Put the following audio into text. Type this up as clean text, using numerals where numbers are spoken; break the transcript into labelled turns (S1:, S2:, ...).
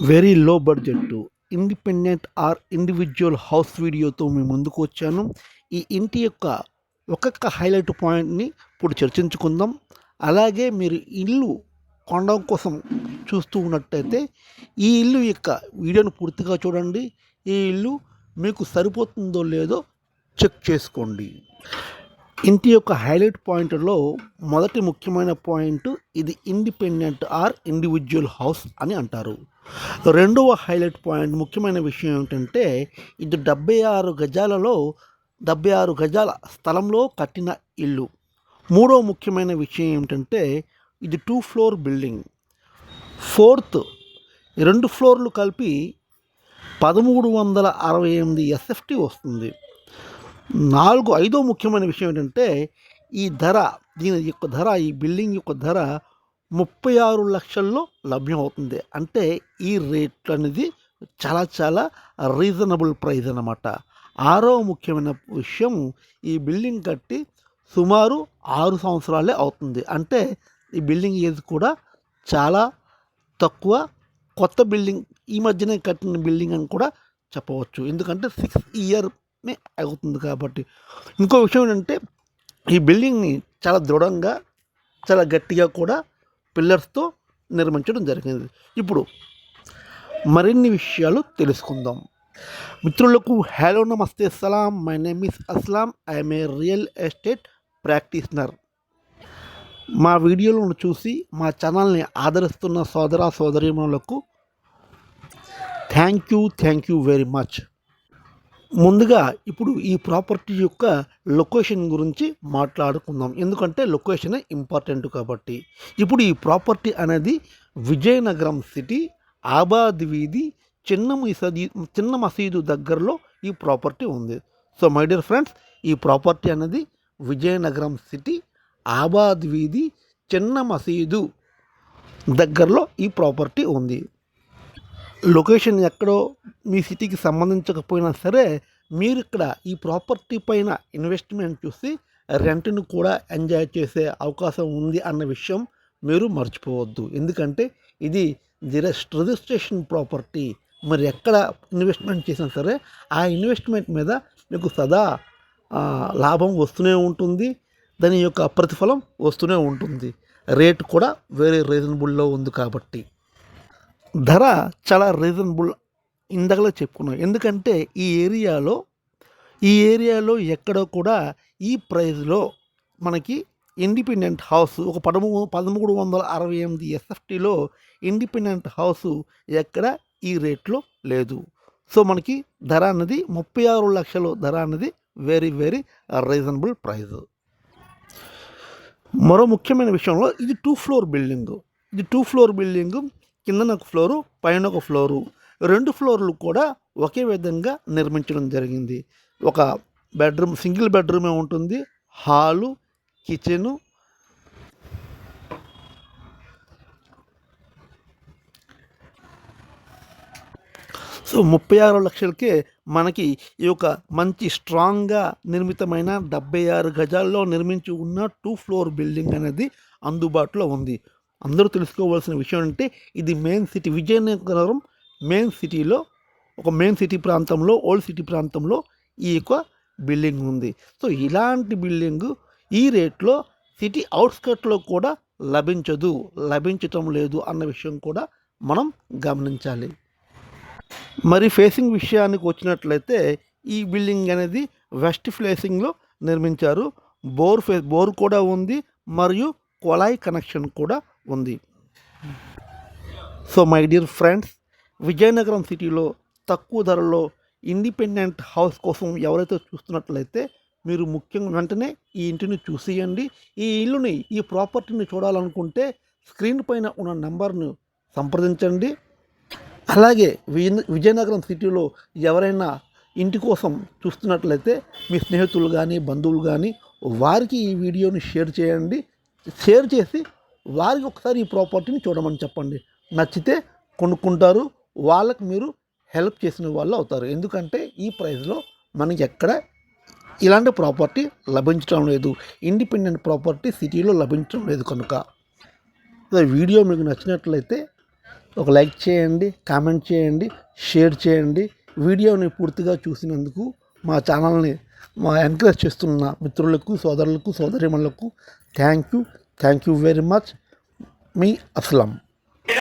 S1: Very low budget independent or individual house వీడియోతో మీ ముందుకు వచ్చాను. ఈ ఇంటి యొక్క ఒక్కొక్క హైలైట్ పాయింట్ని ఇప్పుడు చర్చించుకుందాం. అలాగే మీరు ఇల్లు కొనడం కోసం చూస్తూ ఉన్నట్టయితే ఈ ఇల్లు యొక్క వీడియోను పూర్తిగా చూడండి. ఈ ఇల్లు మీకు సరిపోతుందో లేదో చెక్ చేసుకోండి. ఇంటి యొక్క హైలైట్ పాయింట్లో మొదటి ముఖ్యమైన పాయింట్, ఇది ఇండిపెండెంట్ ఆర్ ఇండివిజువల్ హౌస్ అని అంటారు. రెండవ హైలైట్ పాయింట్, ముఖ్యమైన విషయం ఏమిటంటే ఇది 76 గజాలలో 76 గజాల స్థలంలో కట్టిన ఇల్లు. మూడవ ముఖ్యమైన విషయం ఏమిటంటే ఇది 2 ఫ్లోర్ బిల్డింగ్. ఫోర్త్ 2 ఫ్లోర్లు కలిపి 1368 ఎస్ఎఫ్టీ వస్తుంది. ఐదో ముఖ్యమైన విషయం ఏంటంటే ఈ బిల్డింగ్ యొక్క ధర 36 లక్షల్లో లభ్యం అవుతుంది. అంటే ఈ రేట్ అనేది చాలా చాలా రీజనబుల్ ప్రైస్ అన్నమాట. ఆరో ముఖ్యమైన విషయం, ఈ బిల్డింగ్ కట్టి సుమారు 6 సంవత్సరాలే అవుతుంది. అంటే ఈ బిల్డింగ్ ఏజ్ కూడా చాలా తక్కువ, కొత్త బిల్డింగ్, ఈ మధ్యనే కట్టిన బిల్డింగ్ అని కూడా చెప్పవచ్చు. ఎందుకంటే 6 ఇయర్నే అవుతుంది కాబట్టి. ఇంకో విషయం ఏంటంటే ఈ బిల్డింగ్ని చాలా దృఢంగా, చాలా గట్టిగా కూడా పిల్లర్స్తో నిర్మించడం జరిగింది. ఇప్పుడు మరిన్ని విషయాలు తెలుసుకుందాం. మిత్రులకు హలో, నమస్తే, సలాం. My name is Aslam. I'm a real estate practitioner. మా వీడియోలను చూసి మా ఛానల్ని ఆదరిస్తున్న సోదర సోదరీమణులకు థ్యాంక్ యూ వెరీ మచ్. ముందుగా ఇప్పుడు ఈ ప్రాపర్టీ యొక్క లొకేషన్ గురించి మాట్లాడుకుందాం. ఎందుకంటే లొకేషన్ ఇంపార్టెంట్ కాబట్టి. ఇప్పుడు ఈ ప్రాపర్టీ అనేది విజయనగరం సిటీ, ఆబాద్ వీధి, చిన్న మసీదు దగ్గరలో ఈ ప్రాపర్టీ ఉంది. సో మై డియర్ ఫ్రెండ్స్, ఈ ప్రాపర్టీ అనేది విజయనగరం సిటీ, ఆబాద్ వీధి, చిన్న మసీదు దగ్గరలో ఈ ప్రాపర్టీ ఉంది. లొకేషన్ ఎక్కడో మీ సిటీకి సంబంధించకపోయినా సరే, మీరు ఇక్కడ ఈ ప్రాపర్టీ పైన ఇన్వెస్ట్మెంట్ చూసి రెంట్ను కూడా ఎంజాయ్ చేసే అవకాశం ఉంది అన్న విషయం మీరు మర్చిపోవద్దు. ఎందుకంటే ఇది రిజిస్ట్రేషన్ ప్రాపర్టీ. మరి ఎక్కడ ఇన్వెస్ట్మెంట్ చేసినా సరే ఆ ఇన్వెస్ట్మెంట్ మీద మీకు సదా లాభం వస్తూనే ఉంటుంది, దాని యొక్క ప్రతిఫలం వస్తూనే ఉంటుంది. రేట్ కూడా వెరీ రీజనబుల్లో ఉంది కాబట్టి ధర చాలా రీజనబుల్ ఇందాకలో చెప్పుకున్నాం. ఎందుకంటే ఈ ఏరియాలో ఎక్కడో కూడా ఈ ప్రైస్లో మనకి ఇండిపెండెంట్ హౌస్ ఒక 1368 ఎస్ఎఫ్టీలో ఇండిపెండెంట్ హౌస్ ఎక్కడ ఈ రేట్లో లేదు. సో మనకి ధర అన్నది 36 లక్షలు ధర అన్నది వెరీ వెరీ రీజనబుల్ ప్రైస్. మరో ముఖ్యమైన విషయంలో ఇది 2 ఫ్లోర్ బిల్డింగు. కిందన ఒక ఫ్లోరు, పైన ఒక ఫ్లోరు, 2 ఫ్లోర్లు కూడా ఒకే విధంగా నిర్మించడం జరిగింది. ఒక బెడ్రూమ్, సింగిల్ బెడ్రూమే ఉంటుంది, హాలు, కిచెను, సో 36 లక్షలకే మనకి ఈ యొక్క మంచి స్ట్రాంగ్గా నిర్మితమైన 76 గజాల్లో నిర్మించి ఉన్న 2 ఫ్లోర్ బిల్డింగ్ అనేది అందుబాటులో ఉంది. అందరూ తెలుసుకోవాల్సిన విషయం అంటే ఇది మెయిన్ సిటీ, విజయనగరం మెయిన్ సిటీలో, ఒక మెయిన్ సిటీ ప్రాంతంలో, ఓల్డ్ సిటీ ప్రాంతంలో ఈ యొక్క బిల్డింగ్ ఉంది. సో ఇలాంటి బిల్డింగు ఈ రేట్లో సిటీ అవుట్స్కట్లో కూడా లభించటం లేదు అన్న విషయం కూడా మనం గమనించాలి. మరి ఫేసింగ్ విషయానికి వచ్చినట్లయితే ఈ బిల్డింగ్ అనేది వెస్ట్ ఫేసింగ్లో నిర్మించారు. బోర్ కూడా ఉంది, మరియు కొళాయి కనెక్షన్ కూడా ఉంది. So my dear friends, Vizianagaram సిటీలో తక్కువ ధరలో ఇండిపెండెంట్ హౌస్ కోసం ఎవరైతే చూస్తున్నట్లయితే మీరు ముఖ్యంగా వెంటనే ఈ ఇంటిని చూసేయండి. ఈ ప్రాపర్టీని చూడాలనుకుంటే స్క్రీన్ పైన ఉన్న నెంబర్ను సంప్రదించండి. అలాగే విజయనగరం సిటీలో ఎవరైనా ఇంటి కోసం చూస్తున్నట్లయితే మీ స్నేహితులు కానీ, బంధువులు కానీ, వారికి ఈ వీడియోని షేర్ చేసి వారికి ఒకసారి ఈ ప్రాపర్టీని చూడమని చెప్పండి. నచ్చితే కొనుక్కుంటారు, వాళ్ళకి మీరు హెల్ప్ చేసిన వాళ్ళు అవుతారు. ఎందుకంటే ఈ ప్రైస్లో మనకి ఎక్కడ ఇలాంటి ప్రాపర్టీ లభించడం లేదు, ఇండిపెండెంట్ ప్రాపర్టీ సిటీలో లభించడం లేదు. కనుక వీడియో మీకు నచ్చినట్లయితే ఒక లైక్ చేయండి, కామెంట్ చేయండి, షేర్ చేయండి. వీడియోని పూర్తిగా చూసినందుకు మా ఛానల్ని ఎంకరేజ్ చేస్తున్న మిత్రులకు, సోదరులకు, సోదరిమణులకు థ్యాంక్ యూ వెరీ మచ్. మీ అస్లం.